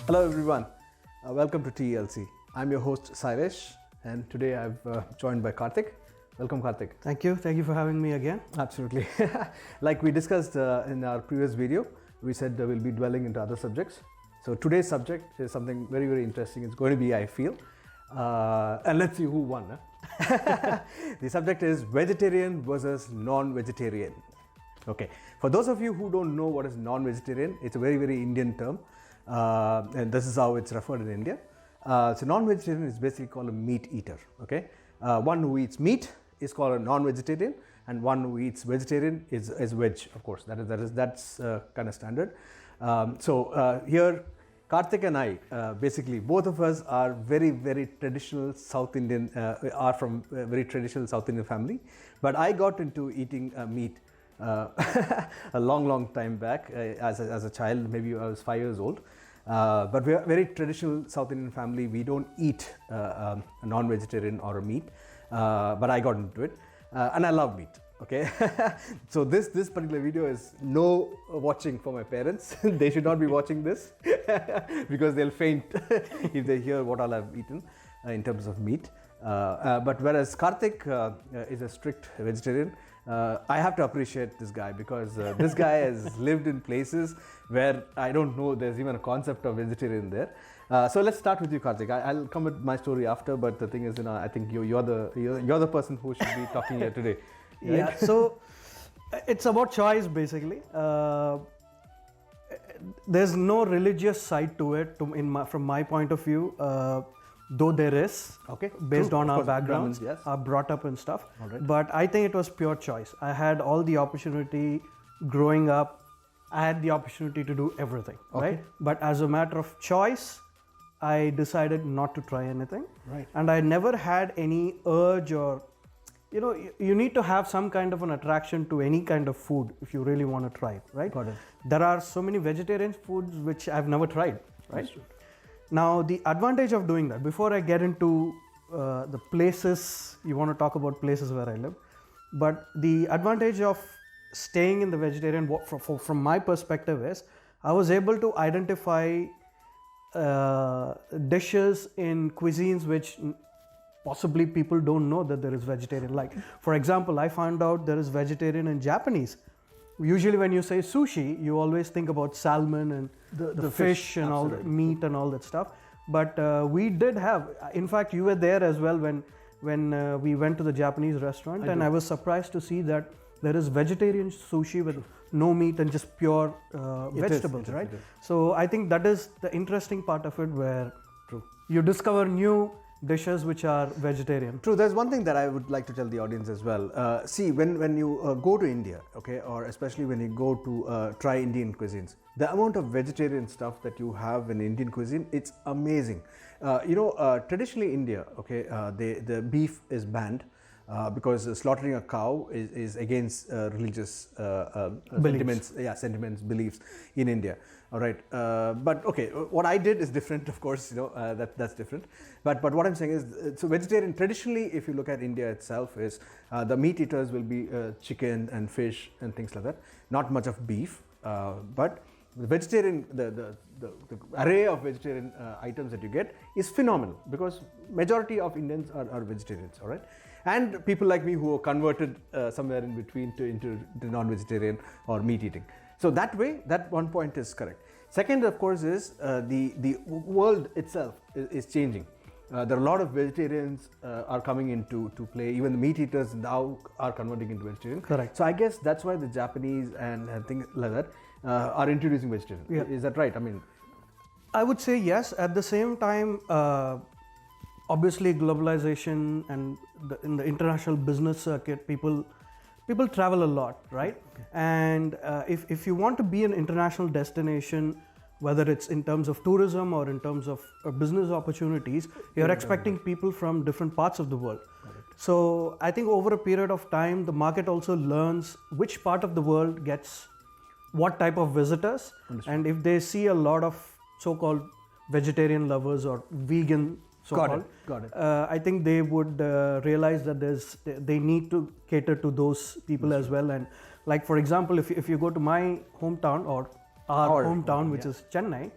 Hello everyone, welcome to TELC. I'm your host Sailesh, and today I've joined by Karthik. Welcome Karthik. Thank you for having me again. Absolutely. Like we discussed in our previous video, we said we'll be dwelling into other subjects. So today's subject is something very, very interesting. It's going to be, I feel, and let's see who won. The subject is vegetarian versus non-vegetarian. Okay, for those of you who don't know what is non-vegetarian, it's a very, very Indian term, and this is how it's referred in India. So non-vegetarian is basically called a meat eater. Okay, one who eats meat is called a non-vegetarian, and one who eats vegetarian is veg. Of course, that's kind of standard. Here, Karthik and I, basically both of us are very, very traditional South Indian, are from a very traditional South Indian family, but I got into eating meat a long time back as a child. Maybe I was 5 years old, but we are very traditional South Indian family. We don't eat a non-vegetarian or a meat, but I got into it, and I love meat. Okay, so this particular video is no watching for my parents. They should not be watching this because they'll faint if they hear what all I've eaten in terms of meat. But whereas Karthik is a strict vegetarian, I have to appreciate this guy because this guy has lived in places where I don't know there's even a concept of vegetarian there. So let's start with you, Karthik. I'll come with my story after, but the thing is, I think you're the person who should be talking here today. Right? Yeah, so it's about choice basically. There's no religious side to it from my point of view. Though there is, okay, based true. on Of our course, backgrounds, Brahmins, yes, are brought up and stuff. Right. But I think it was pure choice. I had all the opportunity growing up. I had the opportunity to do everything, okay, right? But as a matter of choice, I decided not to try anything. Right. And I never had any urge or, you need to have some kind of an attraction to any kind of food if you really want to try it, right? Got it. There are so many vegetarian foods which I've never tried, right? Now, the advantage of doing that, before I get into the places, you want to talk about places where I live, but the advantage of staying in the vegetarian, from my perspective, is I was able to identify dishes in cuisines which possibly people don't know that there is vegetarian. Like, for example, I found out there is vegetarian in Japanese. Usually when you say sushi, you always think about salmon and the fish and all the meat and all that stuff. But we did have, in fact, you were there as well when we went to the Japanese restaurant, I was surprised to see that there is vegetarian sushi with no meat and just pure vegetables, right? So I think that is the interesting part of it, where you discover new dishes which are vegetarian. True. There's one thing that I would like to tell the audience as well. See, when you go to India, okay, or especially when you go to try Indian cuisines, the amount of vegetarian stuff that you have in Indian cuisine, it's amazing. Traditionally India, okay, the beef is banned. Because slaughtering a cow is against religious sentiments, beliefs in India. All right, but okay, what I did is different, of course. That's different. But what I'm saying is, so vegetarian traditionally, if you look at India itself, is the meat eaters will be chicken and fish and things like that. Not much of beef, but the vegetarian, the array of vegetarian items that you get is phenomenal, because majority of Indians are vegetarians, all right, and people like me who are converted somewhere in between into non-vegetarian or meat eating. So that way, that one point is correct. Second, of course, is the world itself is changing. There are a lot of vegetarians are coming into play. Even the meat eaters now are converting into vegetarian. Correct. So I guess that's why the Japanese and things like that are introducing vegetarian. Yeah. Is that right? I mean, I would say yes. At the same time, obviously globalization and in the international business circuit, people travel a lot, right? Okay. And if you want to be an international destination, whether it's in terms of tourism or in terms of business opportunities, you're expecting people from different parts of the world. Correct. So I think over a period of time, the market also learns which part of the world gets what type of visitors. Understood. And if they see a lot of so-called vegetarian lovers or vegan so-called, got it. I think they would realize that they need to cater to those people as well. And like, for example, if you go to my hometown or our hometown, which is Chennai,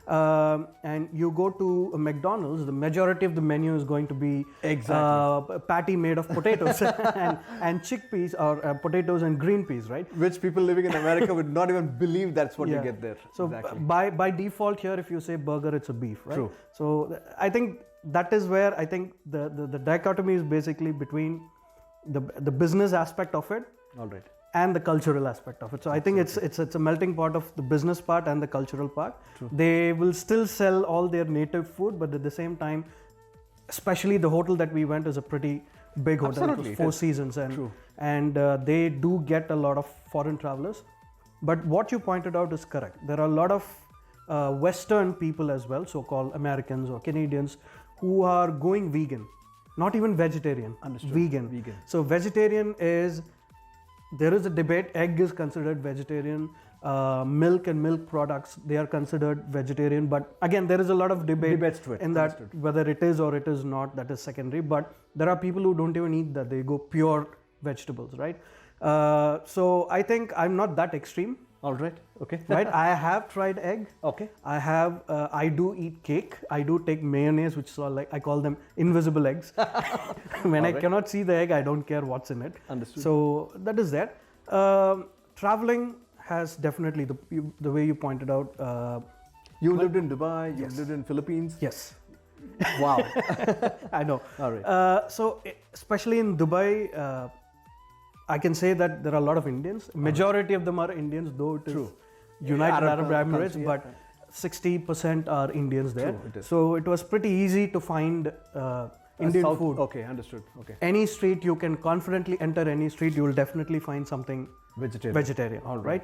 and you go to a McDonald's, the majority of the menu is going to be patty made of potatoes and chickpeas or potatoes and green peas, right? Which people living in America would not even believe that's what you get there. So by default here, if you say burger, it's a beef, right? True. So I think that is where I think the dichotomy is basically between the business aspect of it, all right, and the cultural aspect of it. So I think it's a melting pot of the business part and the cultural part. True. They will still sell all their native food, but at the same time, especially the hotel that we went is a pretty big hotel. Absolutely. It was 4 seasons, and they do get a lot of foreign travelers. But what you pointed out is correct. There are a lot of Western people as well, so-called Americans or Canadians, who are going vegan, not even vegetarian. Understood. Vegan. So vegetarian is, there is a debate. Egg is considered vegetarian. Milk and milk products, they are considered vegetarian. But again, there is a lot of debates to it. in that whether it is or it is not. That is secondary. But there are people who don't even eat that. They go pure vegetables, right? So I think I'm not that extreme. All right. Okay. Right. I have tried egg. Okay. I do eat cake. I do take mayonnaise, which is all like, I call them invisible eggs. When I cannot see the egg, I don't care what's in it. Understood. So that is that. Traveling has definitely the way you pointed out. You lived in Dubai. You lived in Philippines. Yes. Wow. I know. All right. So especially in Dubai, I can say that there are a lot of Indians. Majority of them are Indians, though it is United Arab Emirates, but 60% are Indians there. So it was pretty easy to find Indian food. Okay, understood. Okay. Any street, you can confidently enter any street, you will definitely find something vegetarian. All right.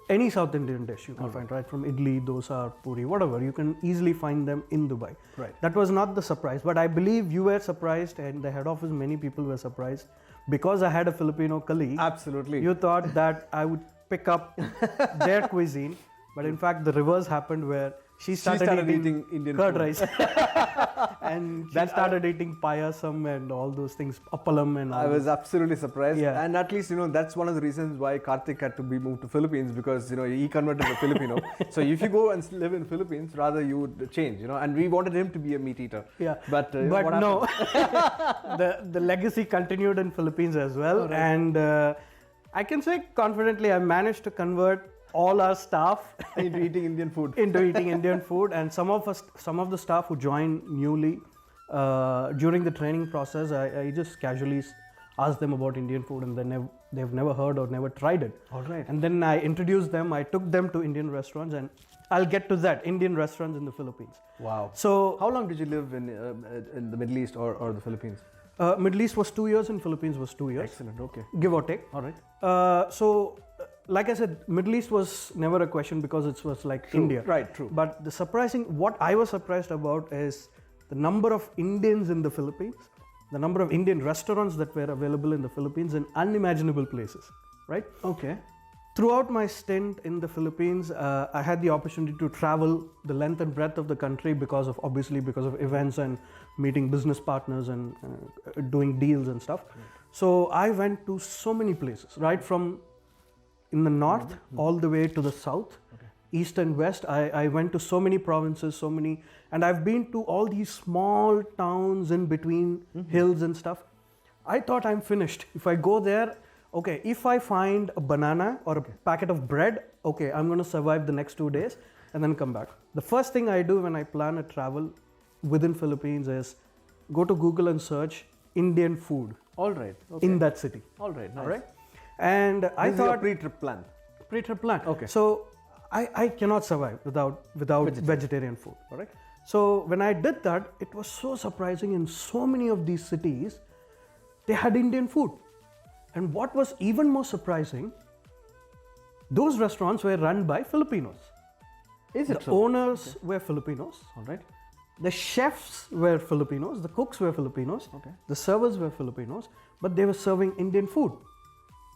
Any South Indian dish you can find, right? From idli, dosa, puri, whatever. You can easily find them in Dubai. Right. That was not the surprise, but I believe you were surprised, and the head office, many people were surprised. Because I had a Filipino colleague, absolutely, you thought that I would pick up their cuisine, but in fact the reverse happened, where she started eating Indian curd food. rice, and she started eating payasam and all those things, appalam and all. I was absolutely surprised, Yeah. and at least that's one of the reasons why Karthik had to be moved to Philippines, because he converted to Filipino. So if you go and live in Philippines, rather you would change, and we wanted him to be a meat eater. Yeah, but what no, the legacy continued in Philippines as well, and I can say confidently I managed to convert all our staff into eating Indian food. And some of the staff who joined newly during the training process, I just casually asked them about Indian food, and they've never heard or never tried it. All right. And then I introduced them. I took them to Indian restaurants, and I'll get to that, Indian restaurants in the Philippines. Wow. So how long did you live in the Middle East or the Philippines? Middle East was 2 years, and Philippines was 2 years. Excellent. Okay. Give or take. All right. Like I said, Middle East was never a question because it was like India. Right, true. But what I was surprised about is the number of Indians in the Philippines, the number of Indian restaurants that were available in the Philippines in unimaginable places, right? Okay. Throughout my stint in the Philippines, I had the opportunity to travel the length and breadth of the country because of events and meeting business partners and doing deals and stuff. Right. So I went to so many places, right from in the north all the way to the south, east and west. I went to so many provinces, and I've been to all these small towns in between hills and stuff. I thought I'm finished. If I go there, okay, if I find a banana or a packet of bread, okay, I'm going to survive the next 2 days and then come back. The first thing I do when I plan a travel within Philippines is go to Google and search Indian food. All right. Okay. In that city. All right. Nice. All right. And I thought pre-trip plan. Pre-trip plan. Okay. So I cannot survive without vegetarian food. All right. So when I did that, it was so surprising. In so many of these cities, they had Indian food. And what was even more surprising, those restaurants were run by Filipinos. Is it the owners were Filipinos. All right. The chefs were Filipinos. The cooks were Filipinos. Okay. The servers were Filipinos. But they were serving Indian food.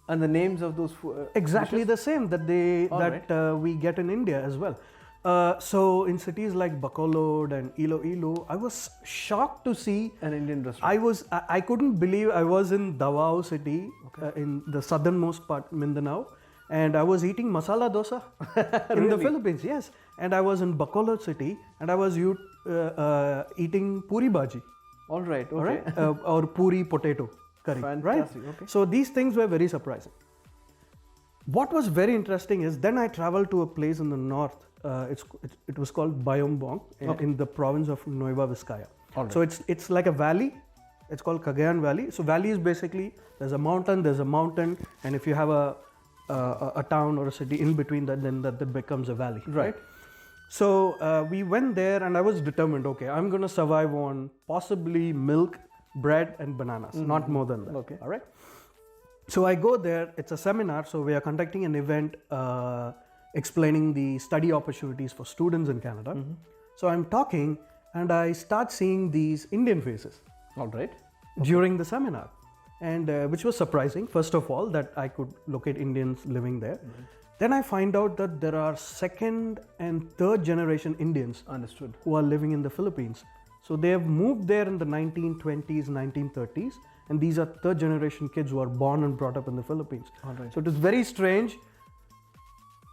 And the names of those exactly dishes? the same that we get in India as well. So in cities like Bacolod and Iloilo, I was shocked to see an Indian restaurant. I couldn't believe I was in Davao city, in the southernmost part, Mindanao, and I was eating masala dosa in the Philippines. Yes, and I was in Bacolod city, and I was eating puri bhaji. All right. Okay. All right, or puri potato curry. Fantastic, Right. okay. So these things were very surprising. What was very interesting is then I traveled to a place in the north. It was called Bayombong in the province of Nueva Vizcaya. All right. So it's like a valley. It's called Cagayan Valley. So valley is basically there's a mountain, and if you have a town or a city in between that, then that becomes a valley. Right. So we went there, and I was determined. Okay, I'm going to survive on possibly milk, bread, and bananas. Not more than that. Okay. All right. So I go there. It's a seminar. So we are conducting an event explaining the study opportunities for students in Canada. So I'm talking, and I start seeing these Indian faces All right. during the seminar, and which was surprising. First of all, that I could locate Indians living there. Then I find out that there are second and third generation Indians Understood. who are living in the Philippines. So they have moved there in the 1920s, 1930s, and these are third generation kids who are born and brought up in the Philippines. All right. So it is very strange.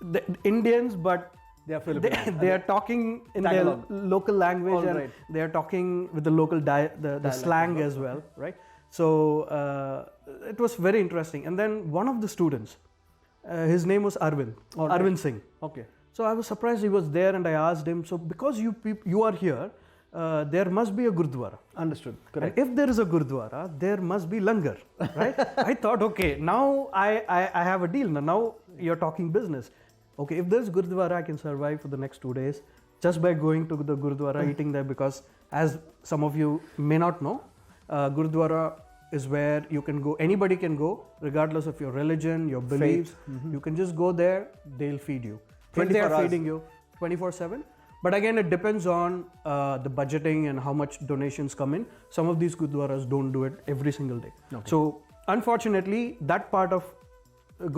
The Indians, but They are Filipino. they are talking in Tagalog. their local language, All and right. they are talking with the local the slang as well, right? So it was very interesting. And then one of the students, his name was Arvind, All right. Arvind Singh. Okay. So I was surprised he was there, and I asked him, so because you are here, there must be a Gurdwara. Understood. And Correct. if there is a Gurdwara, there must be langar, right? I thought, okay, now I have a deal. Now you're talking business. Okay, if there's Gurdwara, I can survive for the next 2 days just by going to the Gurdwara, eating there, because as some of you may not know, Gurdwara is where you can go, anybody can go, regardless of your religion, your beliefs. You can just go there, they'll feed you. If 24 they are hours. feeding you 24/7. But again, it depends on the budgeting and how much donations come in. Some of these Gurdwaras don't do it every single day. Okay. So unfortunately, that part of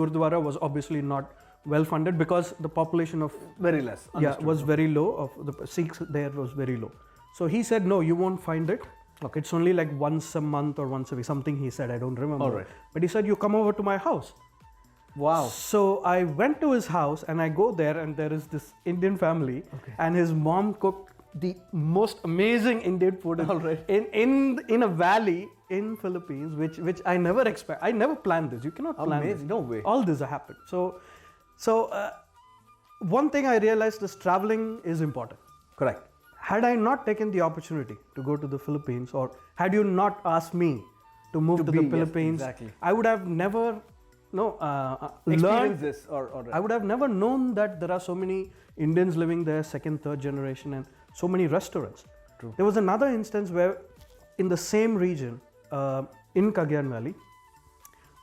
Gurdwara was obviously not well funded because the population of Very less. was very low. Of the Sikhs there was very low. So he said, no, you won't find it. Okay. It's only like once a month or once a week. Something he said, I don't remember. All right. But he said, you come over to my house. Wow. So I went to his house, and I go there, and there is this Indian family, and his mom cooked the most amazing Indian food All right. in a valley in Philippines, which I never expect. I never planned this. You cannot plan this. Amazing. No way. All this happened. So one thing I realized is traveling is important. Correct. Had I not taken the opportunity to go to the Philippines, or had you not asked me to move to be, the yes, Philippines, exactly. I would have never Experience learned. this or I would have never known that there are so many Indians living there, second, third generation, and so many restaurants. True. There was another instance where, in the same region, in Cagayan Valley,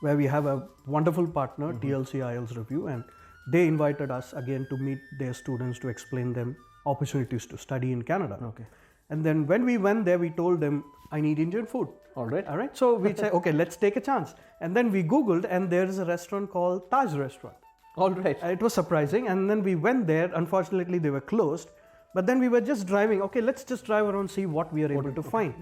where we have a wonderful partner, TLC IELTS Review, and they invited us again to meet their students to explain them opportunities to study in Canada. Okay. And then when we went there, we told them, I need Indian food. All right. All right. So we said, okay, let's take a chance. And then we Googled, and there is a restaurant called Taj Restaurant. All right. It was surprising. And then we went there. Unfortunately, they were closed. But then we were just driving. Okay, let's just drive around, see what we are able to find.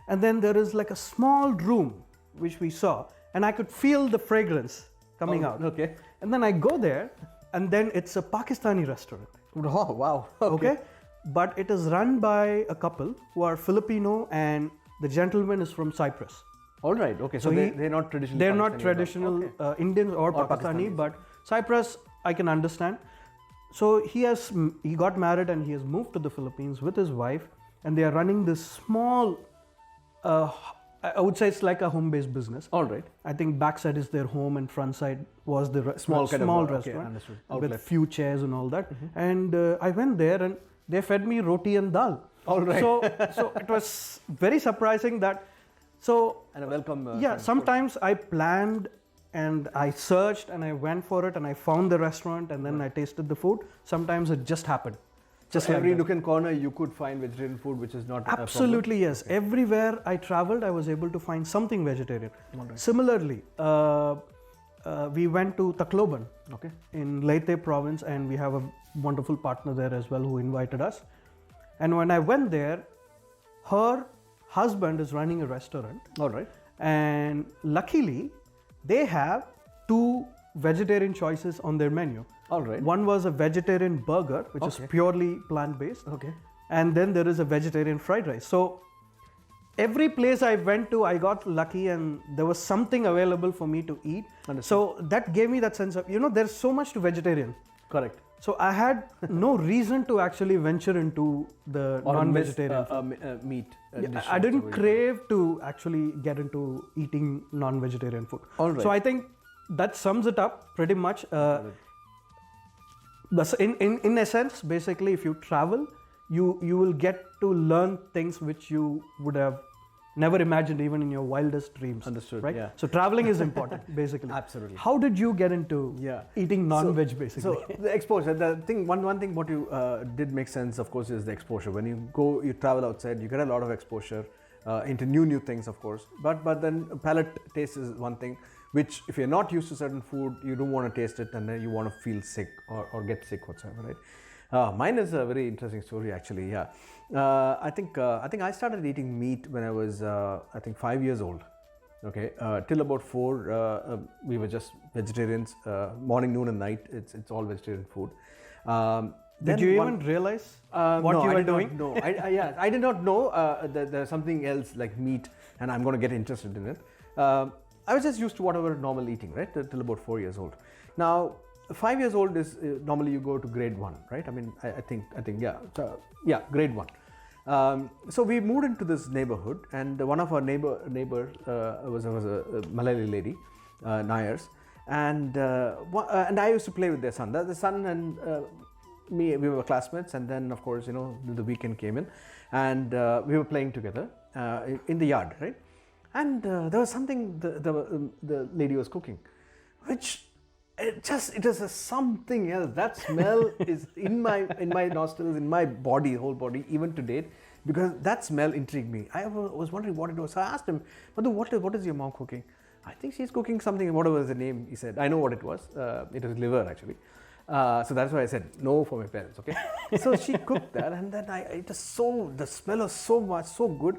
And then there is like a small room which we saw, and I could feel the fragrance coming out. Okay. And then I go there, and then it's a Pakistani restaurant. Oh, wow. Okay. But it is run by a couple who are Filipino, and the gentleman is from Cyprus. All right. Okay. So, they're not traditional. They're not Pakistani traditional at all. Okay. Indians or Or Pakistani, Pakistanis. but Cyprus I can understand. So he got married, and he has moved to the Philippines with his wife, and they are running this small, I would say it's like a home-based business. All right. I think backside is their home, and front side was the Small kind of, small okay, restaurant understood. with Outlet. few chairs and all that. And I went there, and they fed me roti and dal. All right. So it was very surprising that. So And a welcome. yeah, kind of sometimes I planned, and I searched, and I went for it, and I found the restaurant, and then I tasted the food. Sometimes it just happened. Just like every that. nook and corner, you could find vegetarian food, which is not a problem. Absolutely, yes. Everywhere I traveled, I was able to find something vegetarian. All right. Similarly, we went to Tacloban Okay. in Leyte province, and we have a wonderful partner there as well who invited us. And when I went there, her husband is running a restaurant, All right. and luckily they have 2 vegetarian choices on their menu. All right. One was a vegetarian burger, which is purely plant-based. Okay. And then there is a vegetarian fried rice. So every place I went to, I got lucky and there was something available for me to eat. Understood. So that gave me that sense of, there's so much to vegetarian. Correct. So I had no reason to actually venture into the non-vegetarian food. Meat. I didn't crave to actually get into eating non-vegetarian food. All right. So I think that sums it up pretty much. In essence, basically, if you travel, you will get to learn things which you would have never imagined even in your wildest dreams. Understood, right? yeah. So traveling is important, basically. Absolutely. How did you get into eating non-veg, basically? So the exposure, the thing, one thing what you did make sense, of course, is the exposure. When you travel outside, you get a lot of exposure into new things, of course. But then palate taste is one thing, which if you're not used to certain food, you don't want to taste it, and then you want to feel sick or get sick whatsoever, right? Mine is a very interesting story, actually. Yeah, I think I started eating meat when I was 5 years old. Okay, till about 4, we were just vegetarians. Morning, noon, and night. It's all vegetarian food. Did you even realize what you were doing? No, I did not know that there's something else like meat, and I'm going to get interested in it. I was just used to whatever normal eating, right? Till about 4 years old. Now, 5 years old is normally you go to grade 1, right? I mean, I think yeah. So, yeah, grade 1. So we moved into this neighborhood, and one of our neighbor was a Malayali lady, Nayars, and I used to play with their son. The son and me, we were classmates, and then of course the weekend came in, and we were playing together in the yard, right? And there was something the lady was cooking, which it is something else. That smell is in my nostrils, in my body, whole body, even to date, because that smell intrigued me. I was wondering what it was. So I asked him, "Madhu, what is your mom cooking?" "I think she's cooking something, whatever is the name," he said. I know what it was. It was liver, actually. So that's why I said no for my parents. Okay. So she cooked that, and then the smell was so good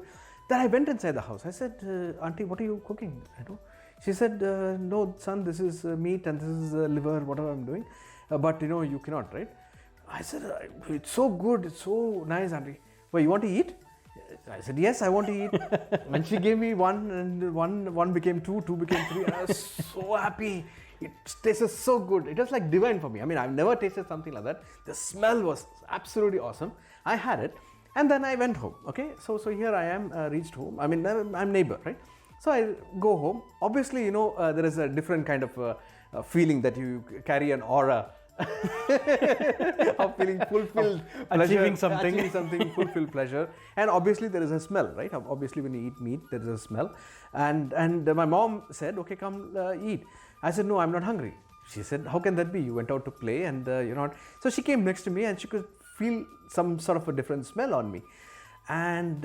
that I went inside the house. I said, "Auntie, what are you cooking?" She said, "No, son, this is meat and this is liver, whatever I'm doing. But you cannot, right?" I said, "It's so good, it's so nice, Auntie. Well, you want to eat?" I said, "Yes, I want to eat." When she gave me one, and one became two became three, and I was so happy. It tasted so good. It was like divine for me. I mean, I've never tasted something like that. The smell was absolutely awesome. I had it, and then I went home. Okay, so here I am, reached home. I mean, I'm neighbor, right? So I go home. Obviously, there is a different kind of feeling that you carry an aura of feeling fulfilled, achieving pleasure, something, fulfilled pleasure. And obviously there is a smell, right? Obviously when you eat meat, there is a smell. And my mom said, "Okay, come eat." I said, "No, I'm not hungry." She said, "How can that be? You went out to play and you're not." So she came next to me and she could feel some sort of a different smell on me. And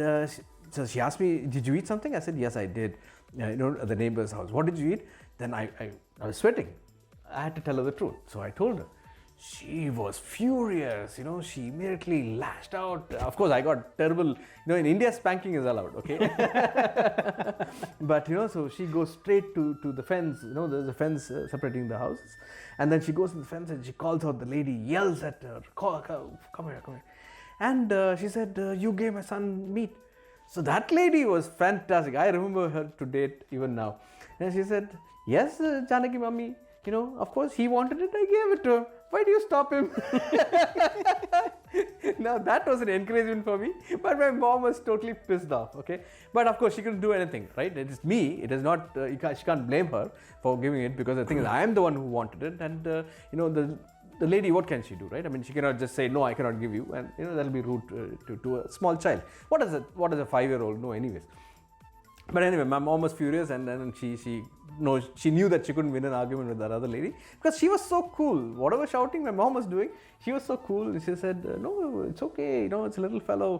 so she asked me, "Did you eat something?" I said, "Yes, I did. At the neighbor's house." "What did you eat?" Then I was sweating. I had to tell her the truth. So I told her. She was furious, she immediately lashed out. Of course, I got terrible, in India, spanking is allowed, okay? But, so she goes straight to the fence, there's a fence separating the houses. And then she goes to the fence and she calls out the lady, yells at her, "Come here. And she said, "You gave my son meat." So that lady was fantastic. I remember her to date even now. And she said, "Yes, Janaki Mummy, of course he wanted it, I gave it to him. Why do you stop him?" Now that was an encouragement for me, but my mom was totally pissed off, okay? But of course she couldn't do anything, right? It is me, it is not, she can't blame her for giving it, because the thing is I am the one who wanted it, and the lady, what can she do, right? I mean, she cannot just say, "No, I cannot give you," and that'll be rude to a small child. What does a 5-year-old know anyways? But anyway, my mom was furious, and then she knew that she couldn't win an argument with that other lady, because she was so cool. Whatever shouting my mom was doing, she was so cool. She said, "No, it's okay. It's a little fellow.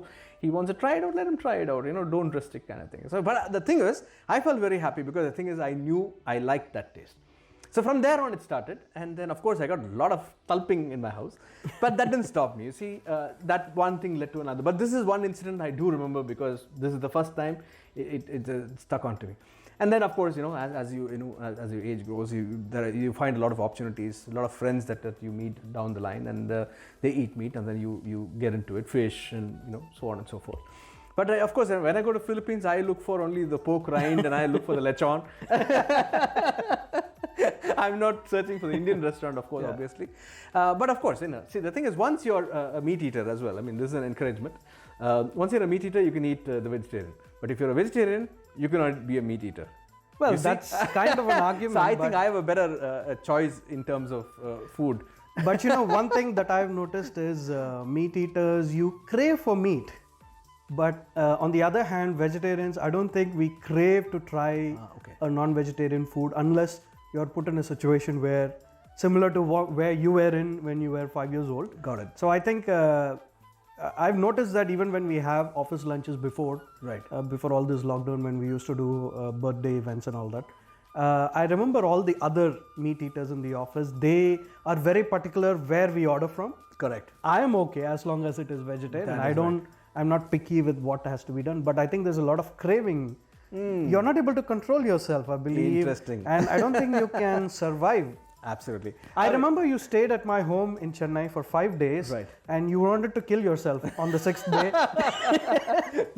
He wants to try it out. Let him try it out. Don't restrict," kind of thing. So, but the thing is, I felt very happy, because the thing is, I knew I liked that taste. So from there on it started, and then of course I got a lot of tulping in my house, but that didn't stop me. You see, that one thing led to another. But this is one incident I do remember, because this is the first time it stuck onto me. And then of course, as as your age grows, you find a lot of opportunities, a lot of friends that you meet down the line, and they eat meat, and then you get into it, fish, and so on and so forth. But of course, when I go to Philippines, I look for only the pork rind and I look for the lechon. I'm not searching for the Indian restaurant, of course, obviously. But of course, see, the thing is, once you're a meat eater as well, I mean, this is an encouragement. Once you're a meat eater, you can eat the vegetarian. But if you're a vegetarian, you cannot be a meat eater. Well, that's kind of an argument. So I think I have a better choice in terms of food. But one thing that I've noticed is meat eaters, you crave for meat. But on the other hand, vegetarians, I don't think we crave to try a non-vegetarian food unless you're put in a situation where, similar to where you were in when you were 5 years old. Got it. So I think I've noticed that even when we have office lunches before, before all this lockdown, when we used to do birthday events and all that, I remember all the other meat eaters in the office, they are very particular where we order from. Correct. I am okay as long as it is vegetarian. I'm not picky with what has to be done, but I think there's a lot of craving. You're not able to control yourself, I believe. Interesting. And I don't think you can survive. Absolutely. I remember you stayed at my home in Chennai for 5 days, and you wanted to kill yourself on the 6th day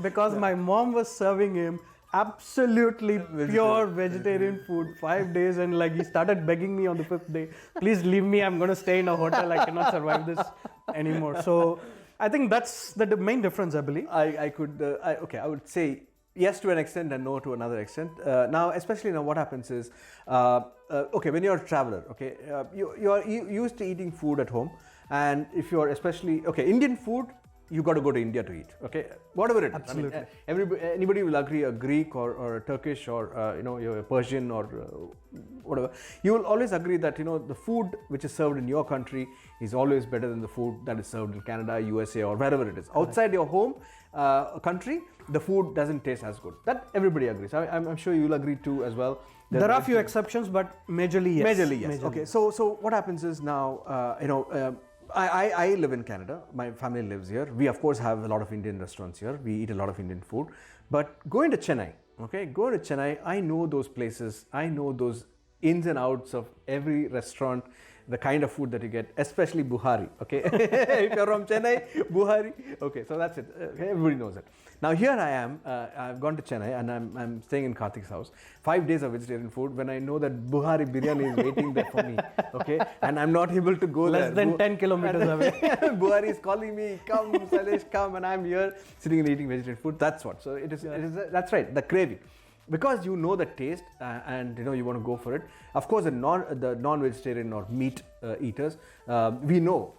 because my mom was serving him absolutely pure vegetarian food 5 days, and like he started begging me on the 5th day, please leave me, I'm going to stay in a hotel, I cannot survive this anymore. So I think that's the main difference, I believe. I would say yes to an extent and no to another extent. Now, especially now, what happens is, when you're a traveler, you're used to eating food at home, and if you're especially Indian food, you got to go to India to eat. Whatever it is. Absolutely. I mean, anybody will agree. A Greek or a Turkish or you're a Persian or whatever. You will always agree that the food which is served in your country is always better than the food that is served in Canada, USA, or wherever it is. Outside your home country, the food doesn't taste as good. That everybody agrees. I'm sure you'll agree too as well. There are a few exceptions, but majorly yes. Majorly yes. Majorly. Okay. So what happens is now I live in Canada. My family lives here. We of course have a lot of Indian restaurants here. We eat a lot of Indian food. But going to Chennai, I know those places. I know those ins and outs of every restaurant, the kind of food that you get, especially Buhari. If you're from Chennai, Buhari. So that's it. Everybody knows it. Now here I am. I've gone to Chennai and I'm staying in Karthik's house. 5 days of vegetarian food when I know that Buhari biryani is waiting there for me. And I'm not able to go less than 10 kilometers away. Buhari is calling me, come, Salesh, come, and I'm here sitting and eating vegetarian food. That's what. So it is. That's right. The craving. Because you know the taste and you want to go for it. Of course, the non-vegetarian or meat eaters, we know.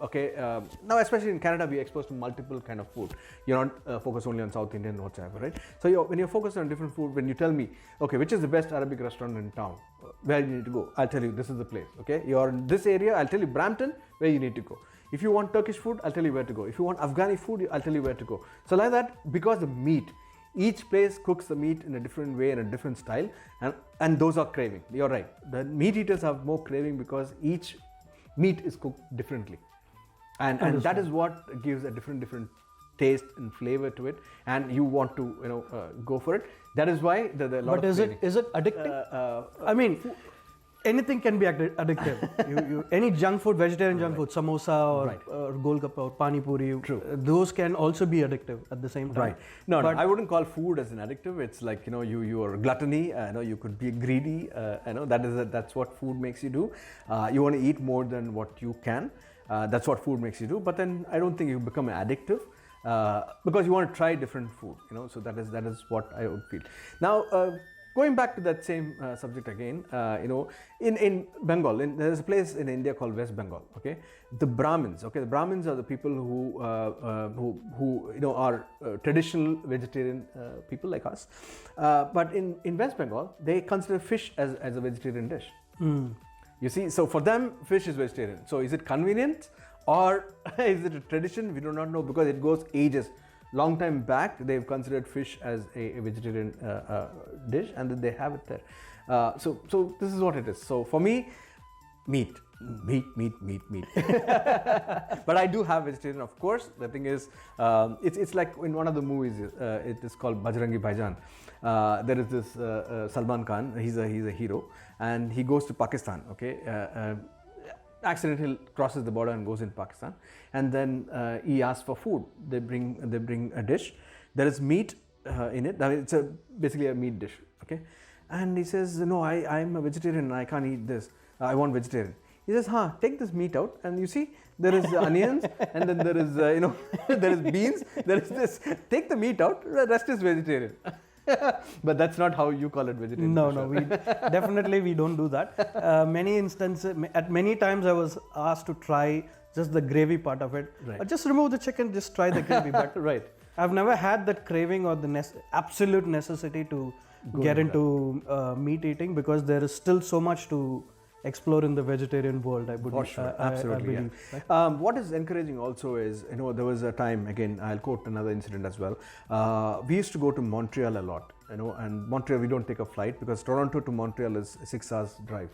Now, especially in Canada, we are exposed to multiple kind of food. You're not focused only on South Indian whatsoever, right? So when you're focused on different food, when you tell me, which is the best Arabic restaurant in town, where you need to go, I'll tell you this is the place. You're in this area, I'll tell you Brampton, where you need to go. If you want Turkish food, I'll tell you where to go. If you want Afghani food, I'll tell you where to go. So like that, because the meat. Each place cooks the meat in a different way and a different style, and those are craving. You're right. The meat eaters have more craving because each meat is cooked differently, and that is what gives a different taste and flavor to it. And you want to go for it. That is why the lot But of is it addicting? I mean, anything can be addictive. Any junk food, vegetarian junk food, samosa or golgappa or pani puri, those can also be addictive at the same time. Right. No, I wouldn't call food as an addictive. It's like you are gluttony. You could be greedy. That's what food makes you do. You want to eat more than what you can. That's what food makes you do. But then I don't think you become addictive. Because you want to try different food. So that is what I would feel. Now. Going back to that same subject again, in Bengal, there's a place in India called West Bengal. The Brahmins. The Brahmins are the people who are traditional vegetarian people like us. But in West Bengal, they consider fish as a vegetarian dish. You see, so for them, fish is vegetarian. So is it convenient or is it a tradition? We do not know because it goes ages. Long time back, they've considered fish as a vegetarian dish, and then they have it there. So this is what it is. So for me, meat. meat. But I do have vegetarian, of course. The thing is, it's like in one of the movies. It is called Bajrangi Bhaijaan. There is this Salman Khan. He's a hero, and he goes to Pakistan. Okay. Accidentally crosses the border and goes in Pakistan, and then he asks for food. They bring a dish. There is meat in it. I mean, it's basically a meat dish. Okay, and he says, no, I'm a vegetarian. I can't eat this. I want vegetarian. He says, take this meat out, and you see there is onions, and then there is there is beans. There is this. Take the meat out. The rest is vegetarian. But that's not how you call it vegetarian. No, we definitely we don't do that. Many instances, at many times, I was asked to try just the gravy part of it. Right. Just remove the chicken, just try the gravy. But right. I've never had that craving or the absolute necessity to get into meat eating, because there is still so much to explore in the vegetarian world. I would For sure, absolutely. I believe, right? What is encouraging also is, there was a time, again, I'll quote another incident as well. We used to go to Montreal a lot, and Montreal we don't take a flight, because Toronto to Montreal is 6 hours drive,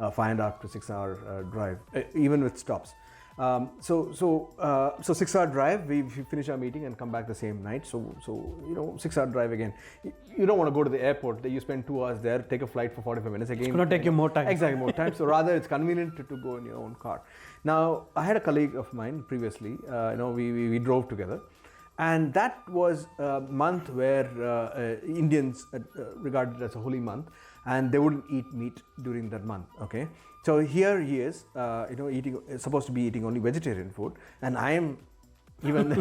5.5 to 6 hour drive, even with stops. So 6 hour drive, we finish our meeting and come back the same night. So 6 hour drive again. You don't want to go to the airport. You spend 2 hours there, take a flight for 45 minutes again. It's going to take you more time. Exactly, more time. So rather, it's convenient to go in your own car. Now, I had a colleague of mine previously. We drove together, and that was a month where Indians regarded it as a holy month, and they wouldn't eat meat during that month. Okay. So here he is, supposed to be eating only vegetarian food, and I am, even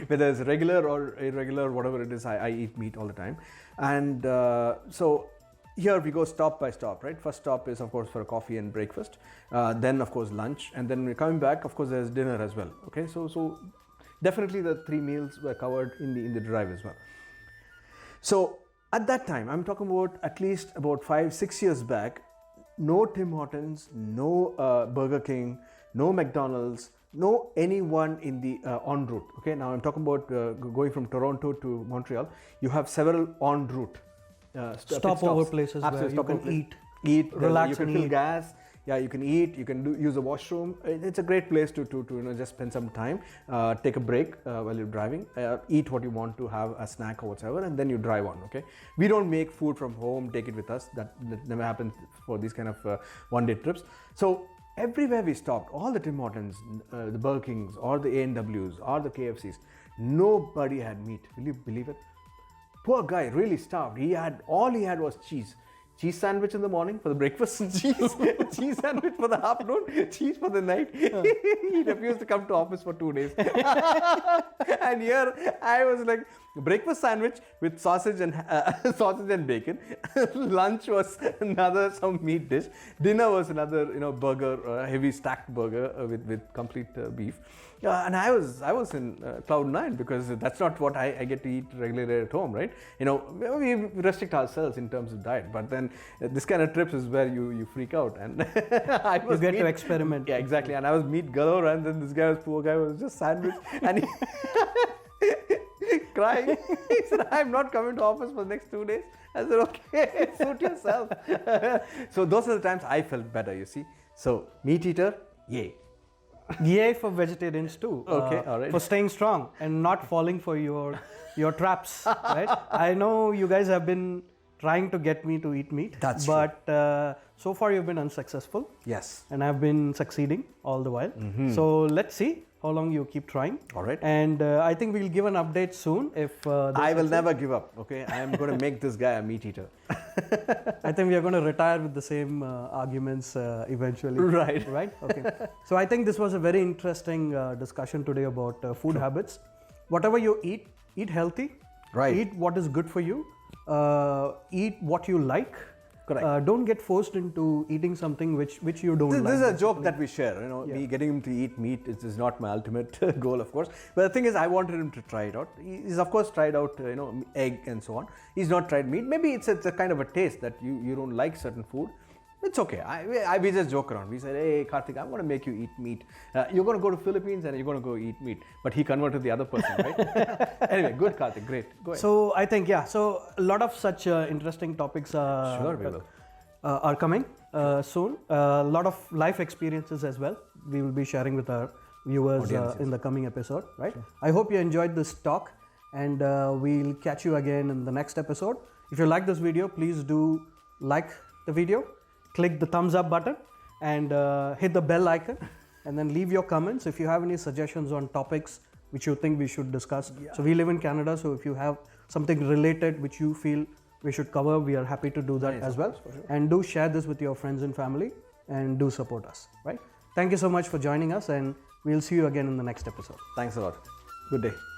whether it's regular or irregular, whatever it is, I eat meat all the time. And so here we go stop by stop, right? First stop is, of course, for a coffee and breakfast, then of course lunch, and then we're coming back, of course there's dinner as well. Okay, so definitely the 3 meals were covered in the drive as well. So at that time, I'm talking about at least about 5-6 years back, no Tim Hortons, no Burger King, no McDonald's, no anyone in the en route. Okay, now I'm talking about going from Toronto to Montreal. You have several en route stopover places where you can eat, relax, you can fill gas. Yeah, you can eat, you can use a washroom. It's a great place to just spend some time, take a break while you're driving, eat what you want to have, a snack or whatever, and then you drive on. Okay, we don't make food from home, take it with us. That never happens for these kind of one-day trips. So everywhere we stopped, all the Tim Hortons, the Burger Kings, or the A&Ws, or the KFCs, nobody had meat. Will you believe it? Poor guy, really starved. All he had was cheese. Cheese sandwich in the morning for the breakfast, cheese sandwich for the afternoon, cheese for the night. He refused to come to office for 2 days. And here I was like, breakfast sandwich with sausage and bacon. Lunch was some meat dish. Dinner was another burger, heavy stacked burger with complete beef. And I was in cloud 9, because that's not what I get to eat regularly at home, right? We restrict ourselves in terms of diet, but then this kind of trips is where you freak out, and you get to experiment. Yeah, exactly. And I was meat galore, and then this poor guy was just sandwiched, and he crying. He said, "I'm not coming to office for the next 2 days." I said, "Okay, suit yourself." So those are the times I felt better. You see, so meat eater, yay. Yay for vegetarians too. Okay, all right. For staying strong and not falling for your traps, right? I know you guys have been trying to get me to eat meat. That's but so far you've been unsuccessful. Yes. And I've been succeeding all the while. Mm-hmm. So let's see how long you keep trying. All right. And I think we'll give an update soon if I will never give up. Okay, I am going to make this guy a meat eater. I think we are going to retire with the same arguments eventually. Right. Right. Okay. So I think this was a very interesting discussion today about food habits. Whatever you eat healthy. Right. Eat what is good for you. Eat what you like. Correct. Don't get forced into eating something which you don't like. This is a joke that we share. Me getting him to eat meat is not my ultimate goal, of course. But the thing is, I wanted him to try it out. He's of course tried out, egg and so on. He's not tried meat. Maybe it's a kind of a taste that you don't like certain food. It's okay. We just joke around. We said, "Hey, Karthik, I'm going to make you eat meat. You're going to go to Philippines and you're going to go eat meat." But he converted the other person, right? Anyway, good, Karthik. Great. Go ahead. So I think, so a lot of such interesting topics Sure, we will. are coming soon. A lot of life experiences as well. We will be sharing with our viewers in the coming episode, right? Sure. I hope you enjoyed this talk, and we'll catch you again in the next episode. If you like this video, please do like the video, click the thumbs up button, and hit the bell icon, and then leave your comments if you have any suggestions on topics which you think we should discuss. Yeah. So we live in Canada, so if you have something related which you feel we should cover, we are happy to do that as well. Sure. And do share this with your friends and family, and do support us, right? Thank you so much for joining us, and we'll see you again in the next episode. Thanks a lot. Good day.